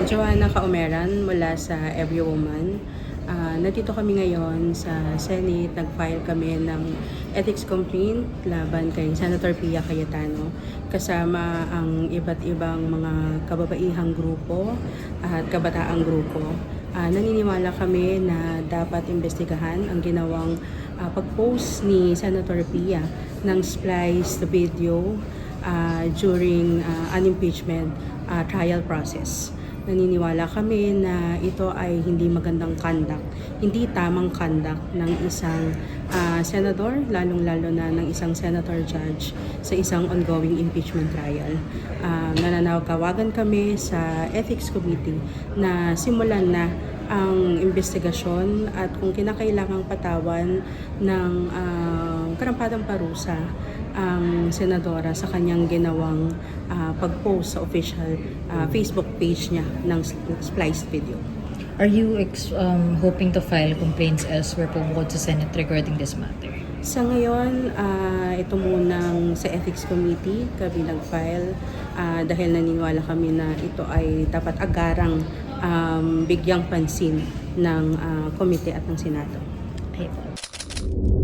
Joanna Kaumeran mula sa Every Woman. Nandito kami ngayon sa Senate. Nag-file kami ng ethics complaint laban kay Senator Pia Cayetano kasama ang iba't ibang mga kababaihang grupo at kabataang grupo. Naniniwala kami na dapat imbestigahan ang ginawang pag-post ni Senator Pia ng spliced video during an impeachment trial process. Naniniwala kami na ito ay hindi magandang conduct, hindi tamang conduct ng isang senador, lalong-lalo na ng isang senator judge sa isang ongoing impeachment trial. Nananawagan kami sa Ethics Committee na simulan na ang investigasyon at kung kinakailangang patawan ng karampatang parusa ang senadora sa kanyang ginawang pag-post sa official Facebook page niya ng spliced video. Are you hoping to file complaints elsewhere po bukod sa Senate regarding this matter? Sa ngayon, ito munang sa Ethics Committee kami nag-file dahil naniniwala kami na ito ay dapat agarang bigyang pansin ng komite at ng Senado. Okay po.